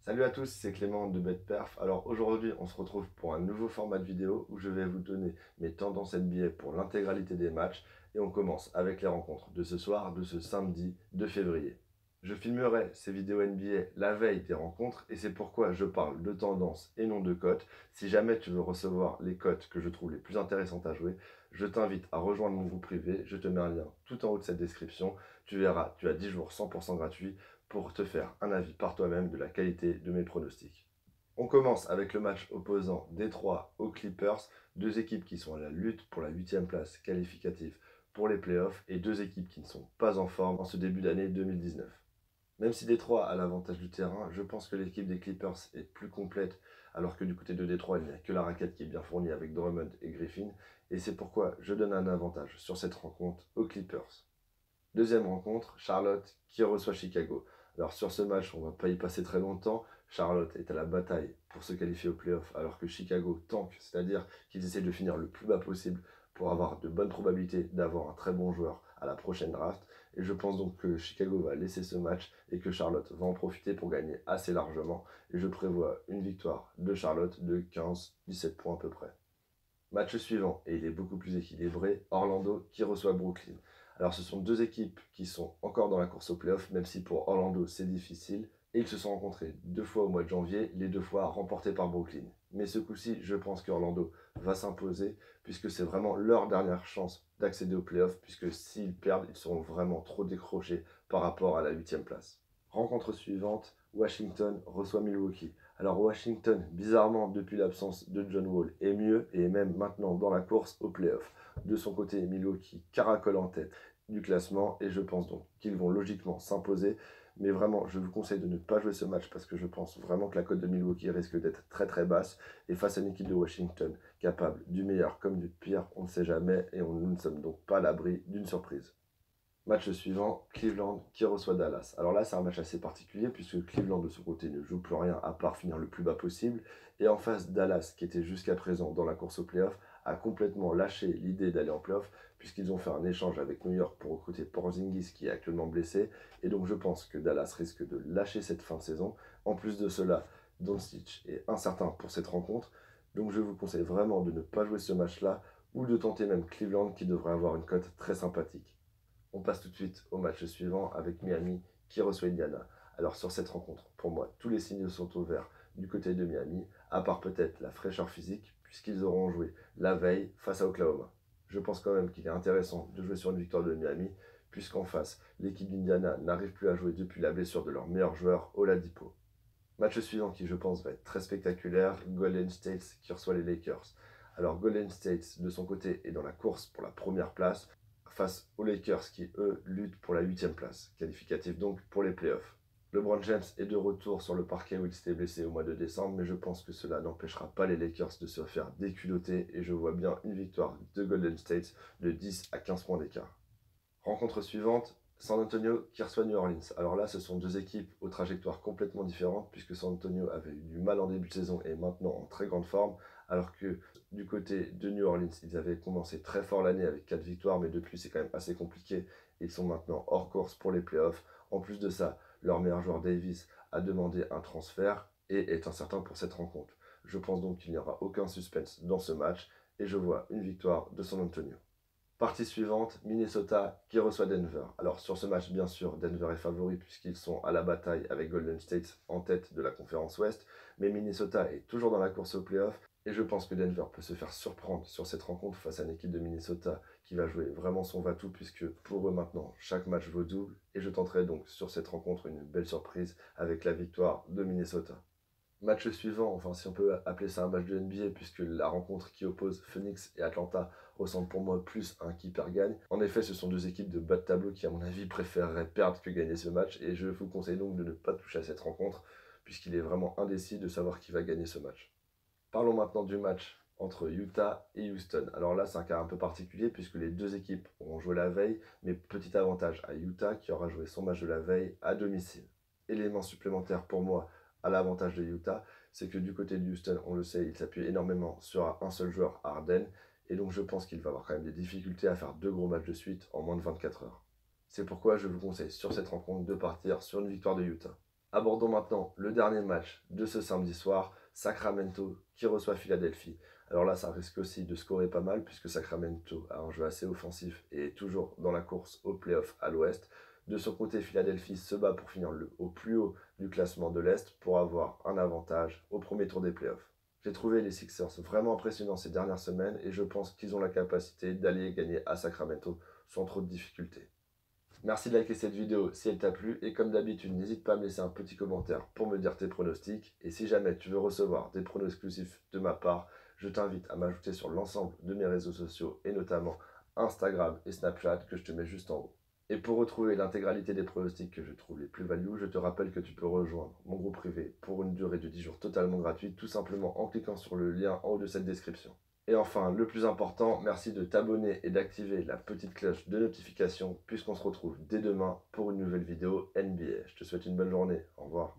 Salut à tous, c'est Clément de BetPerf. Alors aujourd'hui, on se retrouve pour un nouveau format de vidéo où je vais vous donner mes tendances NBA pour l'intégralité des matchs et on commence avec les rencontres de ce soir, de ce samedi 2 février. Je filmerai ces vidéos NBA la veille des rencontres et c'est pourquoi je parle de tendances et non de cotes. Si jamais tu veux recevoir les cotes que je trouve les plus intéressantes à jouer, je t'invite à rejoindre mon groupe privé. Je te mets un lien tout en haut de cette description. Tu verras, tu as 10 jours 100% gratuits pour te faire un avis par toi-même de la qualité de mes pronostics. On commence avec le match opposant Détroit aux Clippers, deux équipes qui sont à la lutte pour la 8e place qualificative pour les playoffs et deux équipes qui ne sont pas en forme en ce début d'année 2019. Même si Détroit a l'avantage du terrain, je pense que l'équipe des Clippers est plus complète, alors que du côté de Détroit, il n'y a que la raquette qui est bien fournie avec Drummond et Griffin, et c'est pourquoi je donne un avantage sur cette rencontre aux Clippers. Deuxième rencontre, Charlotte qui reçoit Chicago. Alors sur ce match, on ne va pas y passer très longtemps. Charlotte est à la bataille pour se qualifier au playoff, alors que Chicago tank, c'est-à-dire qu'ils essaient de finir le plus bas possible pour avoir de bonnes probabilités d'avoir un très bon joueur à la prochaine draft. Et je pense donc que Chicago va laisser ce match et que Charlotte va en profiter pour gagner assez largement. Et je prévois une victoire de Charlotte de 15-17 points à peu près. Match suivant, et il est beaucoup plus équilibré, Orlando qui reçoit Brooklyn. Alors ce sont deux équipes qui sont encore dans la course au playoff, même si pour Orlando c'est difficile. Et ils se sont rencontrés deux fois au mois de janvier, les deux fois remportés par Brooklyn. Mais ce coup-ci, je pense qu'Orlando va s'imposer, puisque c'est vraiment leur dernière chance d'accéder au playoff, puisque s'ils perdent, ils seront vraiment trop décrochés par rapport à la 8e place. Rencontre suivante, Washington reçoit Milwaukee. Alors Washington, bizarrement, depuis l'absence de John Wall, est mieux et est même maintenant dans la course au playoff. De son côté, Milwaukee caracole en tête du classement et je pense donc qu'ils vont logiquement s'imposer. Mais vraiment, je vous conseille de ne pas jouer ce match parce que je pense vraiment que la cote de Milwaukee risque d'être très très basse. Et face à une équipe de Washington capable du meilleur comme du pire, on ne sait jamais et nous ne sommes donc pas à l'abri d'une surprise. Match suivant, Cleveland qui reçoit Dallas. Alors là, c'est un match assez particulier puisque Cleveland de son côté ne joue plus rien à part finir le plus bas possible. Et en face, Dallas, qui était jusqu'à présent dans la course au playoff, a complètement lâché l'idée d'aller en playoff puisqu'ils ont fait un échange avec New York pour recruter Porzingis qui est actuellement blessé. Et donc je pense que Dallas risque de lâcher cette fin de saison. En plus de cela, Doncic est incertain pour cette rencontre. Donc je vous conseille vraiment de ne pas jouer ce match-là ou de tenter même Cleveland qui devrait avoir une cote très sympathique. On passe tout de suite au match suivant avec Miami qui reçoit Indiana. Alors sur cette rencontre, pour moi, tous les signaux sont au vert du côté de Miami, à part peut-être la fraîcheur physique, puisqu'ils auront joué la veille face à Oklahoma. Je pense quand même qu'il est intéressant de jouer sur une victoire de Miami, puisqu'en face, l'équipe d'Indiana n'arrive plus à jouer depuis la blessure de leur meilleur joueur, Oladipo. Match suivant qui, je pense, va être très spectaculaire, Golden State qui reçoit les Lakers. Alors Golden State, de son côté, est dans la course pour la première place, face aux Lakers qui, eux, luttent pour la 8e place, qualificative donc pour les playoffs. LeBron James est de retour sur le parquet où il s'était blessé au mois de décembre, mais je pense que cela n'empêchera pas les Lakers de se faire déculoter et je vois bien une victoire de Golden State de 10 à 15 points d'écart. Rencontre suivante, San Antonio qui reçoit New Orleans. Alors là, ce sont deux équipes aux trajectoires complètement différentes puisque San Antonio avait eu du mal en début de saison et est maintenant en très grande forme, alors que du côté de New Orleans, ils avaient commencé très fort l'année avec 4 victoires, mais depuis c'est quand même assez compliqué. Ils sont maintenant hors course pour les playoffs. En plus de ça, leur meilleur joueur Davis a demandé un transfert et est incertain pour cette rencontre. Je pense donc qu'il n'y aura aucun suspense dans ce match et je vois une victoire de San Antonio. Partie suivante, Minnesota qui reçoit Denver. Alors sur ce match, bien sûr, Denver est favori puisqu'ils sont à la bataille avec Golden State en tête de la conférence Ouest. Mais Minnesota est toujours dans la course au playoff. Et je pense que Denver peut se faire surprendre sur cette rencontre face à une équipe de Minnesota qui va jouer vraiment son va-tout puisque pour eux maintenant, chaque match vaut double. Et je tenterai donc sur cette rencontre une belle surprise avec la victoire de Minnesota. Match suivant, enfin si on peut appeler ça un match de NBA, puisque la rencontre qui oppose Phoenix et Atlanta ressemble pour moi plus à un qui perd gagne. En effet, ce sont deux équipes de bas de tableau qui, à mon avis, préféreraient perdre que gagner ce match, et je vous conseille donc de ne pas toucher à cette rencontre, puisqu'il est vraiment indécis de savoir qui va gagner ce match. Parlons maintenant du match entre Utah et Houston. Alors là, c'est un cas un peu particulier, puisque les deux équipes auront joué la veille, mais petit avantage à Utah qui aura joué son match de la veille à domicile. Élément supplémentaire pour moi à l'avantage de Utah, c'est que du côté de Houston, on le sait, il s'appuie énormément sur un seul joueur, Harden, et donc je pense qu'il va avoir quand même des difficultés à faire deux gros matchs de suite en moins de 24 heures. C'est pourquoi je vous conseille sur cette rencontre de partir sur une victoire de Utah. Abordons maintenant le dernier match de ce samedi soir, Sacramento qui reçoit Philadelphie. Alors là, ça risque aussi de scorer pas mal puisque Sacramento a un jeu assez offensif et est toujours dans la course au playoff à l'ouest. De son côté, Philadelphie se bat pour finir au plus haut du classement de l'Est pour avoir un avantage au premier tour des playoffs. J'ai trouvé les Sixers vraiment impressionnants ces dernières semaines et je pense qu'ils ont la capacité d'aller gagner à Sacramento sans trop de difficultés. Merci de liker cette vidéo si elle t'a plu et comme d'habitude n'hésite pas à me laisser un petit commentaire pour me dire tes pronostics et si jamais tu veux recevoir des pronos exclusifs de ma part, je t'invite à m'ajouter sur l'ensemble de mes réseaux sociaux et notamment Instagram et Snapchat que je te mets juste en haut. Et pour retrouver l'intégralité des pronostics que je trouve les plus value, je te rappelle que tu peux rejoindre mon groupe privé pour une durée de 10 jours totalement gratuite, tout simplement en cliquant sur le lien en haut de cette description. Et enfin, le plus important, merci de t'abonner et d'activer la petite cloche de notification puisqu'on se retrouve dès demain pour une nouvelle vidéo NBA. Je te souhaite une bonne journée. Au revoir.